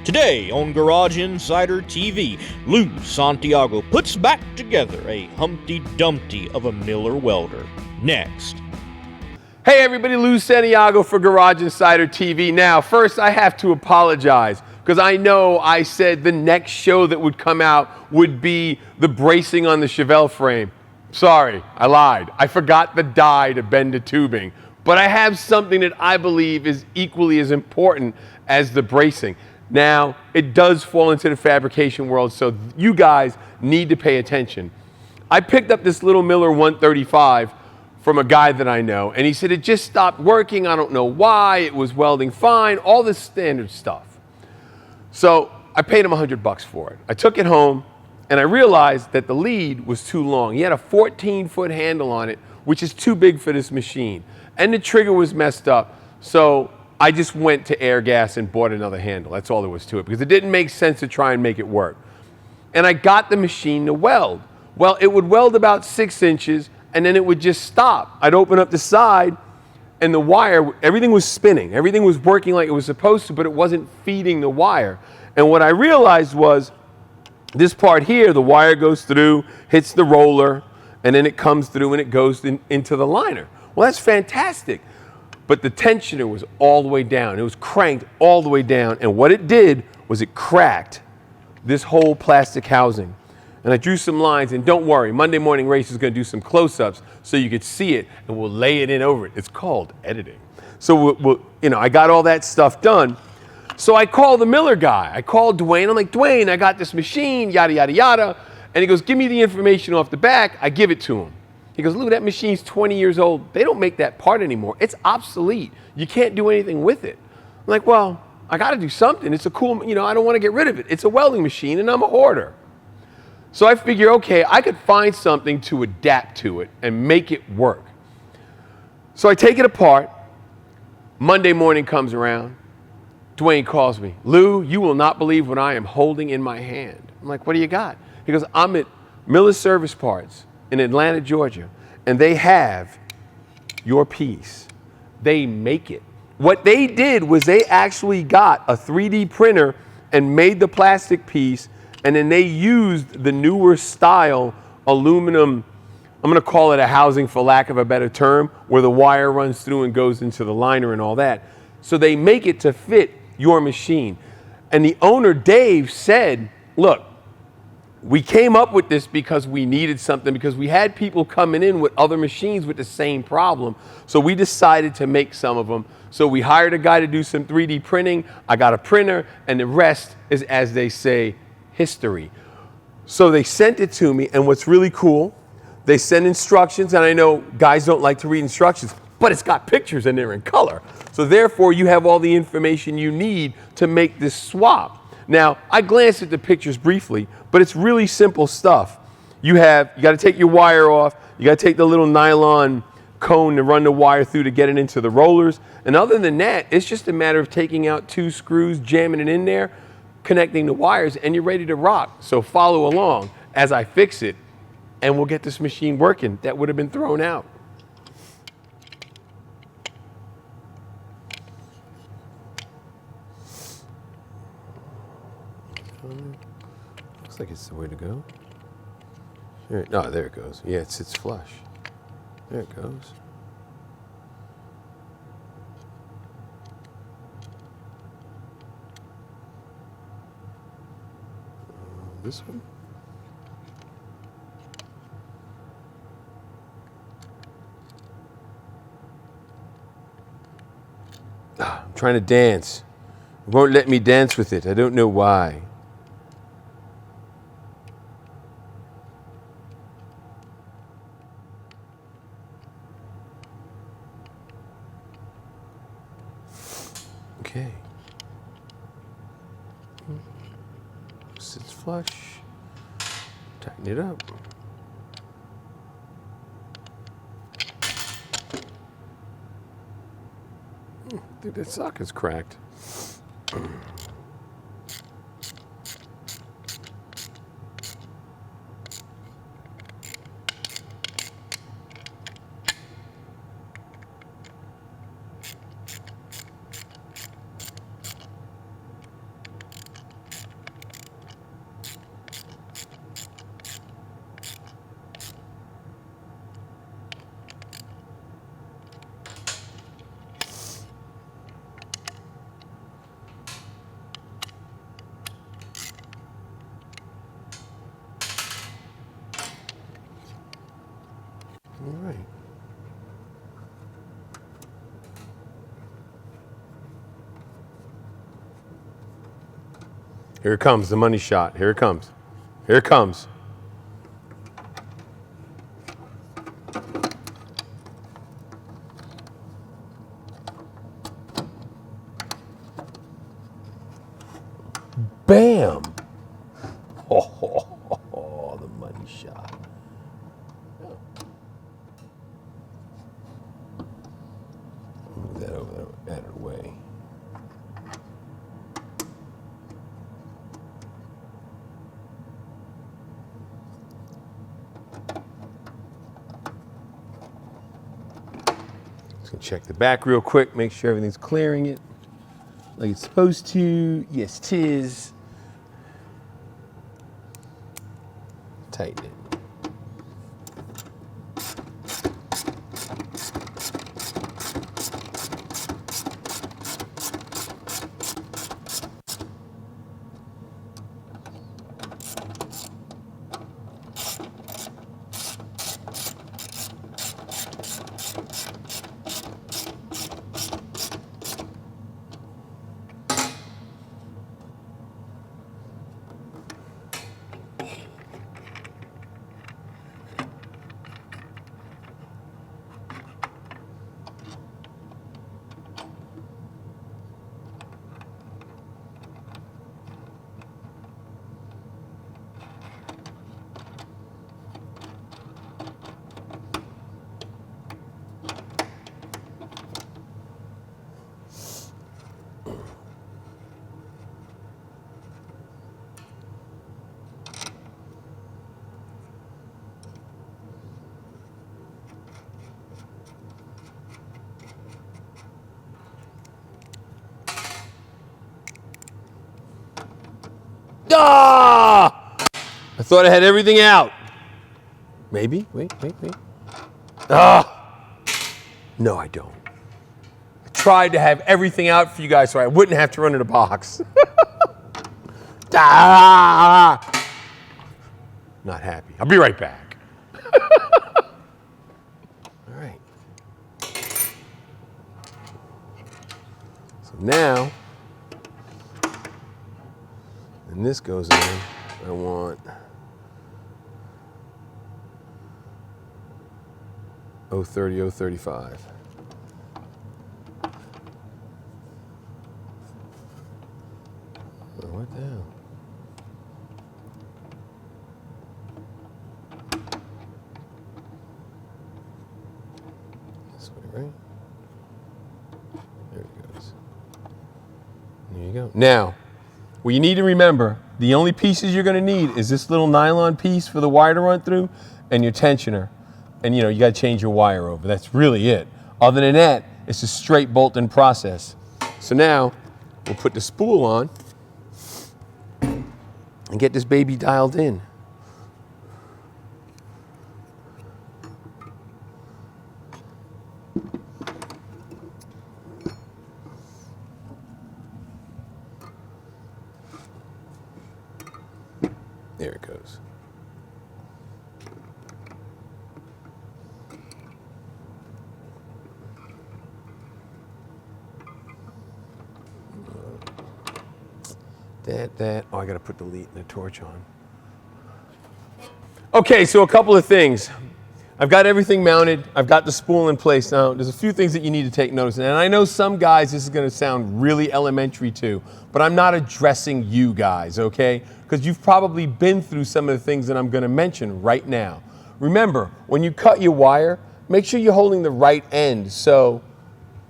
Today on Garage Insider TV, Lou Santiago puts back together a Humpty Dumpty of a Miller welder. Next. Hey everybody, Lou Santiago for Garage Insider TV. Now, first I have to apologize because I know I said the next show that would come out would be the bracing on the Chevelle frame. Sorry, I lied. I forgot the die to bend the tubing. But I have something that I believe is equally as important as the bracing. Now, it does fall into the fabrication world, so you guys need to pay attention. I picked up this little Miller 135 from a guy that I know, and he said it just stopped working. I don't know why. It was welding fine, all this standard stuff. So I paid him $100 for it. I took it home, and I realized that the lead was too long. He had a 14-foot handle on it, which is too big for this machine. And the trigger was messed up, so I just went to Air Gas and bought another handle. That's all there was to it, because it didn't make sense to try and make it work. And I got the machine to weld. Well, it would weld about 6 inches, and then it would just stop. I'd open up the side, and the wire, everything was spinning. Everything was working like it was supposed to, but it wasn't feeding the wire. And what I realized was this part here, the wire goes through, hits the roller, and then it comes through and it goes into the liner. Well, that's fantastic. But the tensioner was all the way down. It was cranked all the way down. And what it did was it cracked this whole plastic housing. And I drew some lines, and don't worry, Monday Morning Race is going to do some close-ups so you could see it, and we'll lay it in over it. It's called editing. So I got all that stuff done. So I called the Miller guy. I called Dwayne. I'm like, Dwayne, I got this machine, yada, yada, yada. And he goes, give me the information off the back. I give it to him. He goes, Lou, that machine's 20 years old. They don't make that part anymore. It's obsolete. You can't do anything with it. I'm like, well, I got to do something. It's a cool, I don't want to get rid of it. It's a welding machine, and I'm a hoarder. So I figure, okay, I could find something to adapt to it and make it work. So I take it apart. Monday morning comes around. Dwayne calls me. Lou, you will not believe what I am holding in my hand. I'm like, what do you got? He goes, I'm at Miller Service Parts in Atlanta, Georgia, and they have your piece. They make it. What they did was they actually got a 3D printer and made the plastic piece, and then they used the newer style aluminum, I'm going to call it a housing for lack of a better term, where the wire runs through and goes into the liner and all that. So they make it to fit your machine. And the owner, Dave, said, look, we came up with this because we needed something, because we had people coming in with other machines with the same problem. So we decided to make some of them. So we hired a guy to do some 3D printing. I got a printer, and the rest is, as they say, history. So they sent it to me, and what's really cool, they send instructions, and I know guys don't like to read instructions, but it's got pictures and they're in color. So therefore, you have all the information you need to make this swap. Now, I glanced at the pictures briefly, but it's really simple stuff. You got to take your wire off. You got to take the little nylon cone to run the wire through to get it into the rollers. And other than that, it's just a matter of taking out 2 screws, jamming it in there, connecting the wires, and you're ready to rock. So follow along as I fix it, and we'll get this machine working that would have been thrown out. Looks like it's the way to go. Here, no, there it goes. Yeah, it sits flush. There it goes. This one? I'm trying to dance. It won't let me dance with it. I don't know why. Okay. Sits flush. Tighten it up. I think that socket's cracked. Here it comes, the money shot. Here it comes. Here it comes. Bam! Oh, the money shot. Move that over there, out of the way. Just gonna check the back real quick, make sure everything's clearing it like it's supposed to. Yes, 'tis. Tighten it. Ah! I thought I had everything out. Maybe. Wait. Ah! No, I don't. I tried to have everything out for you guys so I wouldn't have to run in a box. Ah! Not happy. I'll be right back. All right. So now, and this goes in, I want 030, 035. Oh, what the hell? This way, right? There it goes. There you go. Now, what you need to remember, the only pieces you're going to need is this little nylon piece for the wire to run through and your tensioner. And you got to change your wire over. That's really it. Other than that, it's a straight bolt-in process. So now we'll put the spool on and get this baby dialed in. There it goes. Oh, I got to put the torch on. Okay, so a couple of things. I've got everything mounted. I've got the spool in place now. There's a few things that you need to take notice of. And I know some guys this is going to sound really elementary too, but I'm not addressing you guys, okay? Because you've probably been through some of the things that I'm going to mention right now. Remember, when you cut your wire, make sure you're holding the right end. So,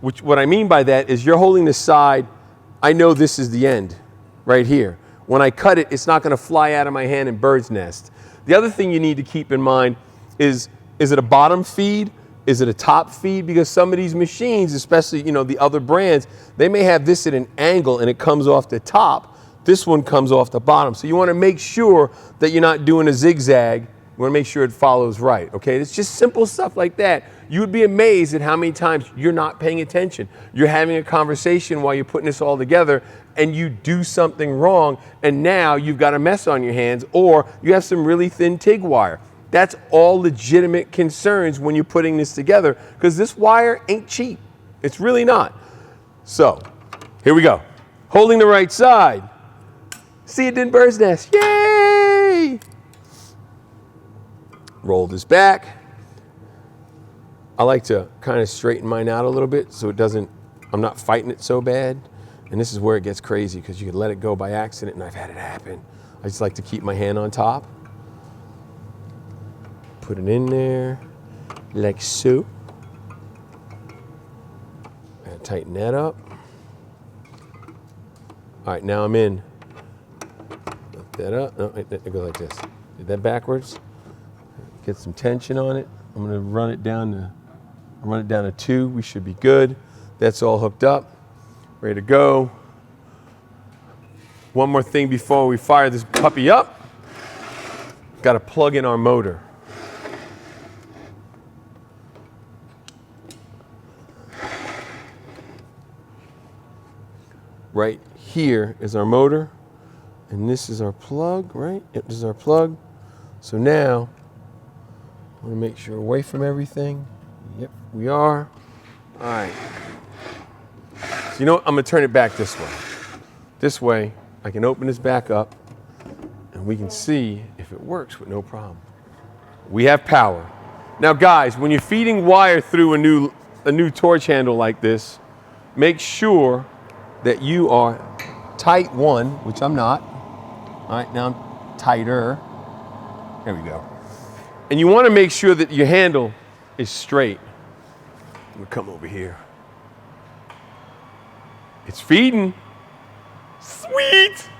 what I mean by that is you're holding the side. I know this is the end right here. When I cut it, it's not going to fly out of my hand and bird's nest. The other thing you need to keep in mind is it a bottom feed? Is it a top feed? Because some of these machines, especially the other brands, they may have this at an angle and it comes off the top. This one comes off the bottom. So you want to make sure that you're not doing a zigzag. You want to make sure it follows right, okay? It's just simple stuff like that. You would be amazed at how many times you're not paying attention. You're having a conversation while you're putting this all together and you do something wrong and now you've got a mess on your hands or you have some really thin TIG wire. That's all legitimate concerns when you're putting this together because this wire ain't cheap. It's really not. So, here we go. Holding the right side. See, it didn't bird's nest. Yay! Roll this back. I like to kind of straighten mine out a little bit so it doesn't, I'm not fighting it so bad. And this is where it gets crazy because you can let it go by accident, and I've had it happen. I just like to keep my hand on top. Put it in there, like so. And tighten that up. All right, now I'm in. Lift that up. No, it goes like this. Did that backwards. Get some tension on it. I'm gonna run it down to 2. We should be good. That's all hooked up, ready to go. One more thing before we fire this puppy up. Got to plug in our motor. Right here is our motor, and this is our plug, right? Yep, this is our plug. So now, I want to make sure we're away from everything. Yep, we are. All right. So you know what? I'm going to turn it back this way. This way, I can open this back up, and we can see if it works with no problem. We have power. Now, guys, when you're feeding wire through a new torch handle like this, make sure that you are tight one, which I'm not. All right, now I'm tighter. There we go. And you want to make sure that your handle is straight. I'm gonna come over here. It's feeding. Sweet.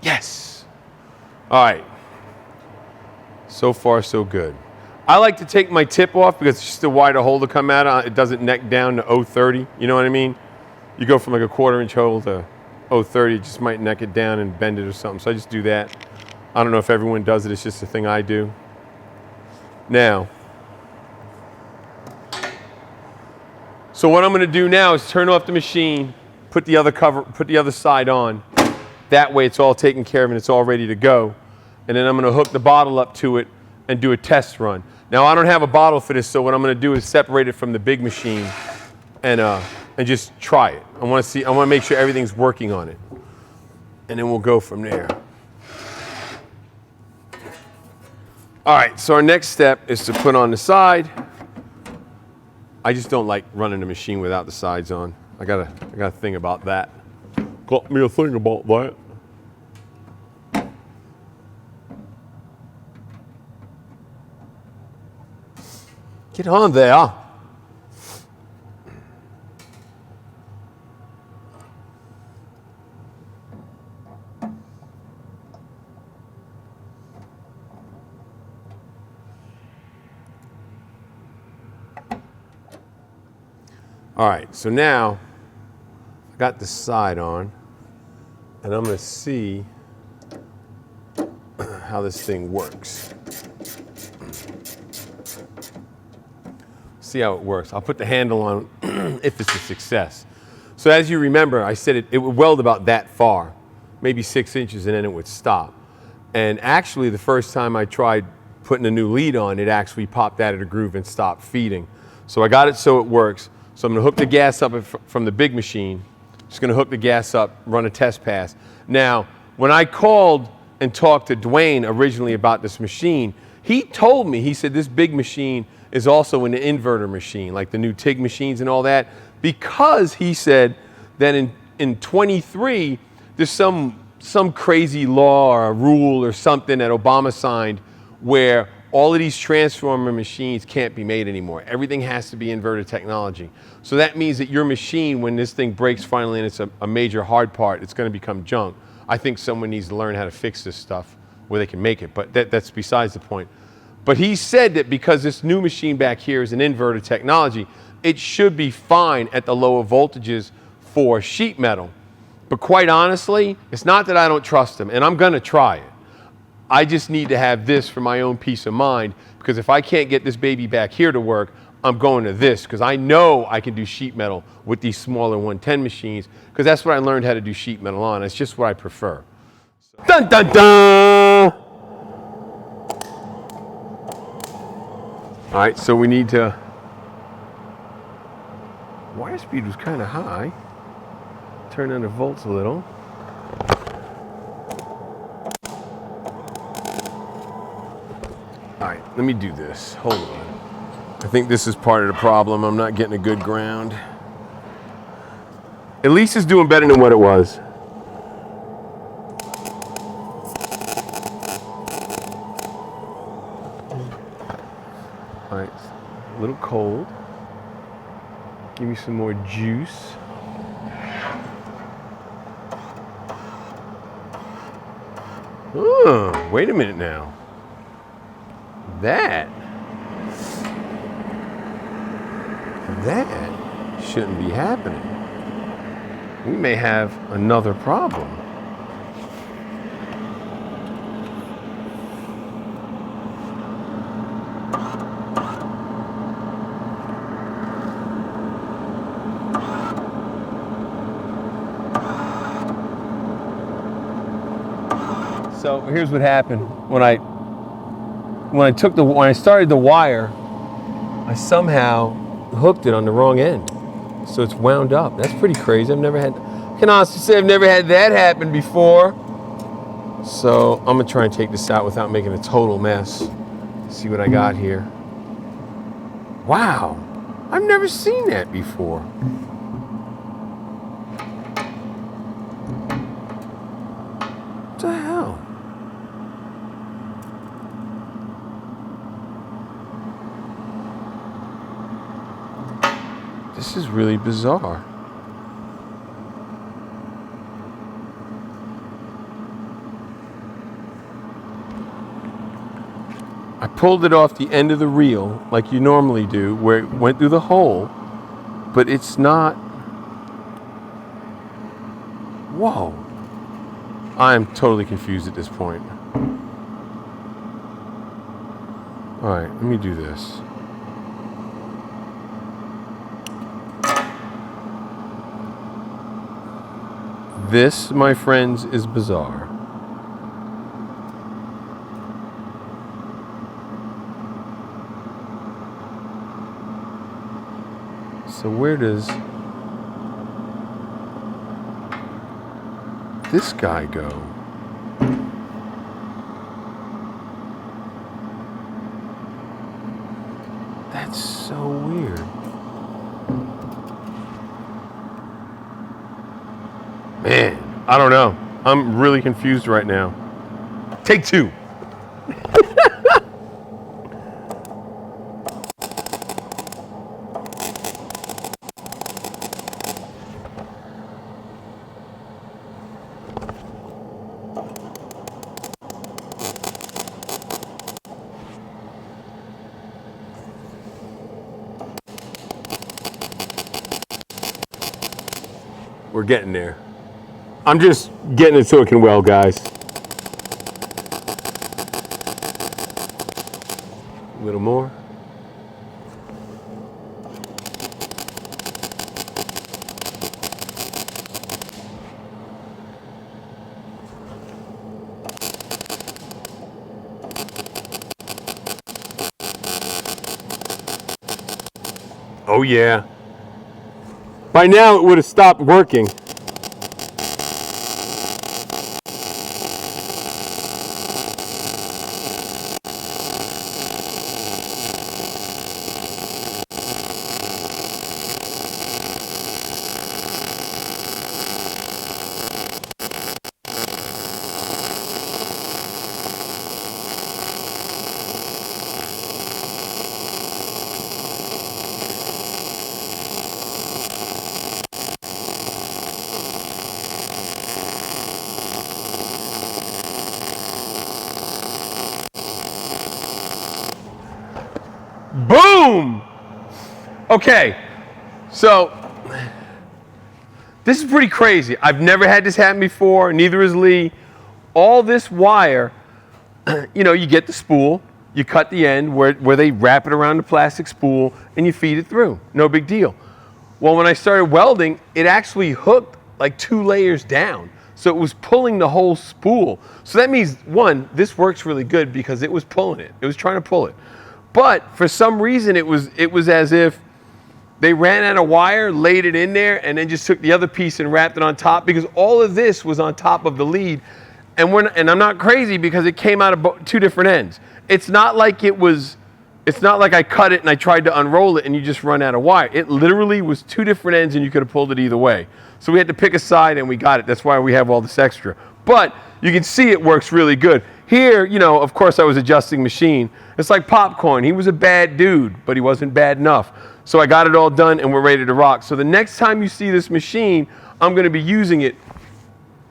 Yes. All right. So far, so good. I like to take my tip off because it's just a wider hole to come out of. It doesn't neck down to 0.30. You know what I mean? You go from like a 1/4 inch hole to 0.30. It just might neck it down and bend it or something. So I just do that. I don't know if everyone does it. It's just a thing I do. Now, so what I'm going to do now is turn off the machine, put the other side on. That way it's all taken care of and it's all ready to go. And then I'm going to hook the bottle up to it and do a test run. Now I don't have a bottle for this, so what I'm going to do is separate it from the big machine and just try it. I want to make sure everything's working on it. And then we'll go from there. All right, so our next step is to put on the side. I just don't like running the machine without the sides on. I got a thing about that. Got me a thing about that. Get on there. All right, so now I got the side on, and I'm going to see how this thing works. See how it works. I'll put the handle on if it's a success. So as you remember, I said it would weld about that far, maybe 6 inches, and then it would stop. And actually, the first time I tried putting a new lead on, it actually popped out of the groove and stopped feeding. So I got it so it works. So I'm going to hook the gas up from the big machine. Just going to hook the gas up, run a test pass. Now, when I called and talked to Dwayne originally about this machine, he told me, he said this big machine is also an inverter machine, like the new TIG machines and all that, because he said that in 23, there's some crazy law or a rule or something that Obama signed where all of these transformer machines can't be made anymore. Everything has to be inverter technology. So that means that your machine, when this thing breaks finally and it's a major hard part, it's going to become junk. I think someone needs to learn how to fix this stuff where they can make it, but that's besides the point. But he said that because this new machine back here is an inverter technology, it should be fine at the lower voltages for sheet metal. But quite honestly, it's not that I don't trust him, and I'm going to try it. I just need to have this for my own peace of mind, because if I can't get this baby back here to work, I'm going to this, because I know I can do sheet metal with these smaller 110 machines, because that's what I learned how to do sheet metal on. It's just what I prefer. Dun dun dun! All right, so we need to, wire speed was kind of high. Turn down the volts a little. All right, let me do this. Hold on. I think this is part of the problem. I'm not getting a good ground. At least it's doing better than what it was. All right, a little cold. Give me some more juice. Oh, wait a minute now. That shouldn't be happening. We may have another problem. So here's what happened. When I started the wire, I somehow hooked it on the wrong end. So it's wound up. That's pretty crazy. I can honestly say I've never had that happen before. So I'm gonna try and take this out without making a total mess. See what I got here. Wow, I've never seen that before. What the hell? This is really bizarre. I pulled it off the end of the reel like you normally do, where it went through the hole, but it's not. Whoa. I am totally confused at this point. All right, let me do this. This, my friends, is bizarre. So where does this guy go? That's so weird. Man, I don't know. I'm really confused right now. Take two. We're getting there. I'm just getting it so it can weld, guys. A little more. Oh yeah. By now it would have stopped working. Boom! Okay, so this is pretty crazy. I've never had this happen before, neither has Lee. All this wire you know, you get the spool, you cut the end where they wrap it around the plastic spool, and you feed it through. No big deal. Well, when I started welding, it actually hooked like 2 layers down. So it was pulling the whole spool. So that means, one, this works really good because it was pulling it. It was trying to pull it. But for some reason, it was as if they ran out of wire, laid it in there, and then just took the other piece and wrapped it on top, because all of this was on top of the lead. And I'm not crazy because it came out of 2 different ends. It's not like I cut it and I tried to unroll it and you just run out of wire. It literally was 2 different ends and you could have pulled it either way. So we had to pick a side and we got it. That's why we have all this extra. But you can see it works really good. Here, you know, of course I was adjusting machine. It's like popcorn. He was a bad dude, but he wasn't bad enough. So I got it all done and we're ready to rock. So the next time you see this machine, I'm going to be using it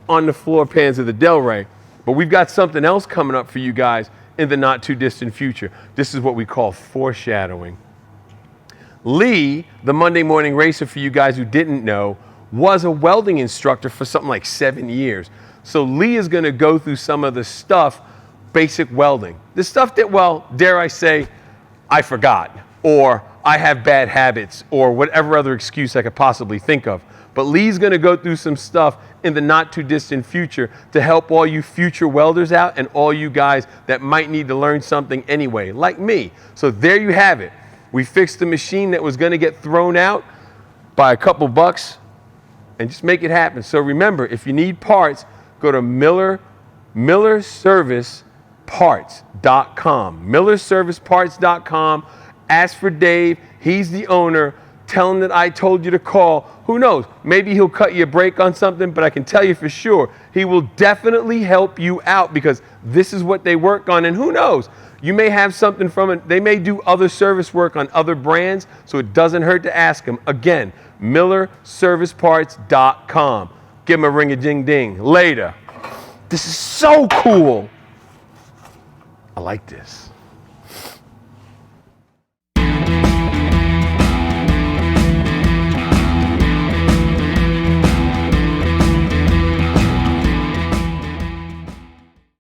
on the floor pans of the Delray. But we've got something else coming up for you guys in the not too distant future. This is what we call foreshadowing. Lee, the Monday morning racer, for you guys who didn't know, was a welding instructor for something like 7 years. So Lee is going to go through some of the stuff, basic welding. The stuff that, well, dare I say, I forgot, or I have bad habits, or whatever other excuse I could possibly think of. But Lee's going to go through some stuff in the not too distant future to help all you future welders out and all you guys that might need to learn something anyway, like me. So there you have it. We fixed the machine that was going to get thrown out by a couple bucks, and just make it happen. So remember, if you need parts, go to millerserviceparts.com. millerserviceparts.com. Ask for Dave. He's the owner. Tell him that I told you to call. Who knows? Maybe he'll cut you a break on something, but I can tell you for sure, he will definitely help you out because this is what they work on. And who knows? You may have something from it. They may do other service work on other brands, so it doesn't hurt to ask him. Again, millerserviceparts.com. Give him a ring-a-ding-ding. Later. This is so cool. I like this.